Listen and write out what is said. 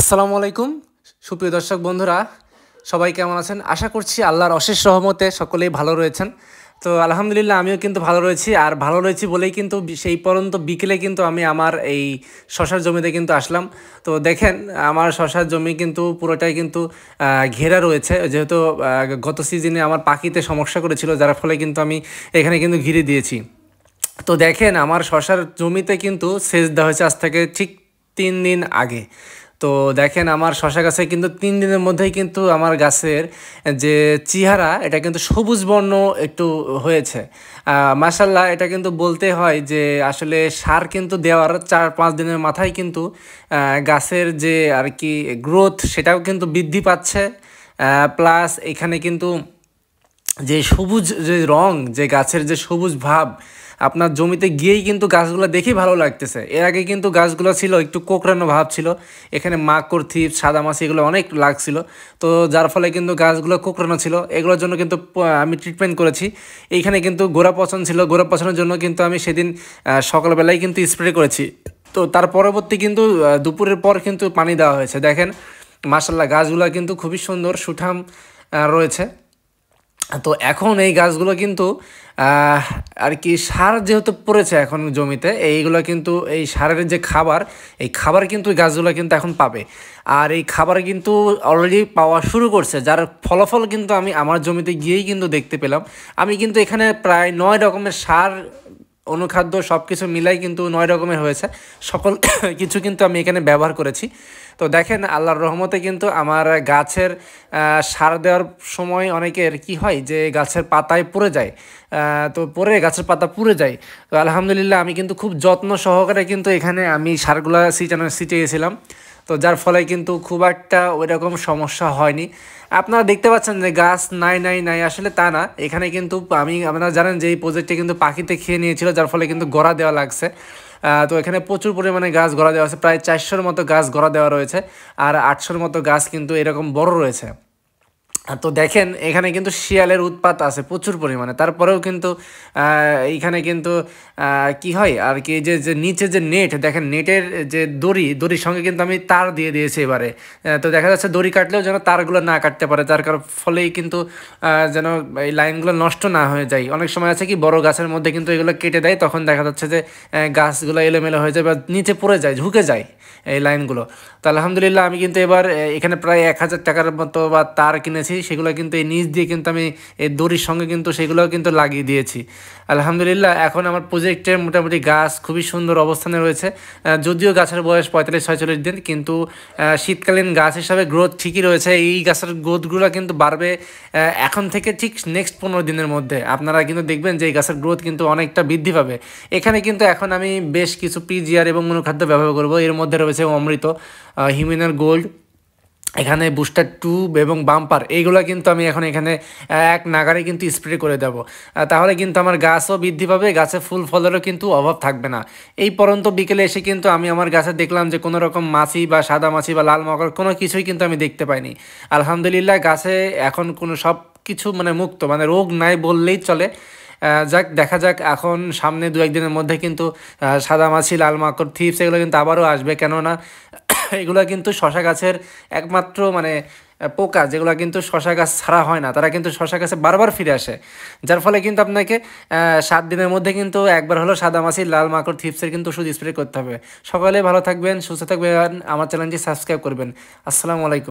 আসসালামু আলাইকুম সুপ্রিয় দর্শক বন্ধুরা, সবাই কেমন আছেন? আশা করছি আল্লাহর অশেষ রহমতে সকলেই ভালো রয়েছেন। তো আলহামদুলিল্লাহ আমিও কিন্তু ভালো রয়েছি, আর ভালো রয়েছি বলেই কিন্তু সেই পর্যন্ত বিকেলে কিন্তু আমি আমার এই শশার জমিতে কিন্তু আসলাম। তো দেখেন আমার শশার জমি কিন্তু পুরোটাই কিন্তু ঘেরা রয়েছে, যেহেতু গত সিজনে আমার পাখিতে সমস্যা করেছিল, যার ফলে কিন্তু আমি এখানে কিন্তু ঘিরে দিয়েছি। তো দেখেন আমার শশার জমিতে কিন্তু সেচ দেওয়া হয়েছে আজ থেকে ঠিক 3 দিন আগে। তো দেখেন আমার শশা গাছে কিন্তু 3 দিনের মধ্যেই কিন্তু আমার গাছের যে চেহারা এটা কিন্তু সবুজ বর্ণ একটু হয়েছে। মাশাল্লাহ, এটা কিন্তু বলতে হয় যে আসলে সার কিন্তু দেওয়ার 4-5 দিনের মাথায় কিন্তু গাছের যে আর কি গ্রোথ সেটাও কিন্তু বৃদ্ধি পাচ্ছে। প্লাস এখানে কিন্তু যে সবুজ যে রং, যে গাছের যে সবুজ ভাব, আপনার জমিতে গিয়েই কিন্তু গাছগুলো দেখেই ভালো লাগতেছে। এর আগে কিন্তু গাছগুলো ছিল একটু কোঁকড়ানো ভাব ছিল, এখানে মাকড় থিপ সাদামাছি এগুলো অনেক লাগছিল। তো যার ফলে কিন্তু গাছগুলো কোঁকড়ানো ছিল, এগুলোর জন্য কিন্তু আমি ট্রিটমেন্ট করেছি। এইখানে কিন্তু গোড়া পচন ছিল, গোড়া পচনের জন্য কিন্তু আমি সেদিন সকালবেলায় কিন্তু স্প্রে করেছি। তো তার পরবর্তী কিন্তু দুপুরের পর কিন্তু পানি দেওয়া হয়েছে। দেখেন মাশাল্লাহ গাছগুলো কিন্তু খুবই সুন্দর সুঠাম রয়েছে। তো এখন এই গাছগুলো কিন্তু আর কি সার যেহেতু পড়েছে এখন জমিতে, এইগুলো কিন্তু এই সারের যে খাবার, এই খাবার কিন্তু গাছগুলো কিন্তু এখন পাবে। আর এই খাবার কিন্তু অলরেডি পাওয়া শুরু করছে, যার ফলাফল কিন্তু আমি আমার জমিতে গিয়েই কিন্তু দেখতে পেলাম। আমি কিন্তু এখানে প্রায় 9 রকমের সার অনুখাদ্য সব কিছু মিলাই কিন্তু 9 রকমের হয়েছে, সকল কিছু কিন্তু আমি এখানে ব্যবহার করেছি। তো দেখেন আল্লাহর রহমতে কিন্তু আমার গাছের সার দেওয়ার সময় অনেকের কি হয় যে গাছের পাতায় পুড়ে যায়, তো পরে গাছের পাতা পুড়ে যায়। তো আলহামদুলিল্লাহ আমি কিন্তু খুব যত্ন সহকারে কিন্তু এখানে আমি সারগুলা ছিটিয়েছিলাম। তো যার ফলে কিন্তু খুব একটা ওই রকম সমস্যা হয়নি। আপনারা দেখতে পাচ্ছেন যে গাছ নাই নাই নাই, আসলে তা না। এখানে কিন্তু আপনারা জানেন যে এই প্রজেক্টে কিন্তু পাখিতে খেয়ে নিয়েছিল, যার ফলে কিন্তু গড়া দেওয়া লাগছে। তো এখানে প্রচুর পরিমাণে গাছ গড়া দেওয়া আছে, প্রায় 400-র মতো গাছ গড়া দেওয়া রয়েছে, আর 800-র মতো গাছ কিন্তু এরকম বড় রয়েছে। তো দেখেন এখানে কিন্তু শিয়ালের উৎপাত আছে প্রচুর পরিমাণে, তারপরেও কিন্তু এইখানে কিন্তু কি হয় আর কি, যে যে নিচে যে নেট, দেখেন নেটের যে দড়ির সঙ্গে কিন্তু আমি তার দিয়ে দিয়েছি এবারে। তো দেখা যাচ্ছে দড়ি কাটলেও যেন তারগুলো না কাটতে পারে, তার ফলেই কিন্তু যেন এই লাইনগুলো নষ্ট না হয়ে যায়। অনেক সময় আছে কি বড় গাছের মধ্যে কিন্তু এগুলো কেটে দেয়, তখন দেখা যাচ্ছে যে গাছগুলো এলোমেলো হয়ে যায় বা নিচে পড়ে যায়, ঝুঁকে যায় এই লাইনগুলো। তো আলহামদুলিল্লাহ আমি কিন্তু এবার এখানে প্রায় 1000 টাকার মতো বা তার কিনেছি, সেগুলো কিন্তু এই নিচ দিয়ে কিন্তু আমি এই দড়ির সঙ্গে কিন্তু সেগুলোও কিন্তু লাগিয়ে দিয়েছি। আলহামদুলিল্লাহ এখন আমার প্রজেক্টের মোটামুটি গাছ খুবই সুন্দর অবস্থানে রয়েছে। যদিও গাছের বয়স 45-46 দিন, কিন্তু শীতকালীন গাছ হিসাবে গ্রোথ ঠিকই রয়েছে। এই গাছের গ্রোথগুলো কিন্তু বাড়বে এখন থেকে ঠিক নেক্সট 15 দিনের মধ্যে। আপনারা কিন্তু দেখবেন যে এই গাছের গ্রোথ কিন্তু অনেকটা বৃদ্ধি পাবে। এখানে কিন্তু এখন আমি বেশ কিছু পিজিআর এবং অনুখাদ্য ব্যবহার করব। এর মধ্যে রয়েছে অমৃত, হিউম্যানের গোল্ড, এখানে বুস্টার টিউব এবং বাম্পার, এইগুলো কিন্তু আমি এখন এখানে এক নাগারে কিন্তু স্প্রে করে দেব। তাহলে কিন্তু আমার গাছও বৃদ্ধি পাবে, গাছে ফুল ফলেরও কিন্তু অভাব থাকবে না। এই পরন্ত বিকেলে এসে কিন্তু আমি আমার গাছে দেখলাম যে কোনো রকম মাছি বা সাদা মাছি বা লাল মাকড় কোনো কিছুই কিন্তু আমি দেখতে পাইনি। আলহামদুলিল্লাহ গাছে এখন কোনো সব কিছু মানে মুক্ত, মানে রোগ নাই বললেই চলে। যাক দেখা যাক, এখন সামনে 2-1 দিনের মধ্যে কিন্তু সাদা মাছি লাল মাকড় থিপস এগুলো কিন্তু আবারও আসবে, কেননা এগুলো কিন্তু শশা গাছের একমাত্র মানে পোকা, যেগুলো কিন্তু শশা গাছ ছাড়া হয় না, তারা কিন্তু শশা গাছে বারবার ফিরে আসে। যার ফলে কিন্তু আপনাকে 7 দিনের মধ্যে কিন্তু একবার হলো সাদা মাছি লাল মাকড় থিপসের কিন্তু ওষুধ স্প্রে করতে হবে। সকালে ভালো থাকবেন, সুস্থ থাকবেন, আমার চ্যানেলটি সাবস্ক্রাইব করবেন। আসসালামু আলাইকুম।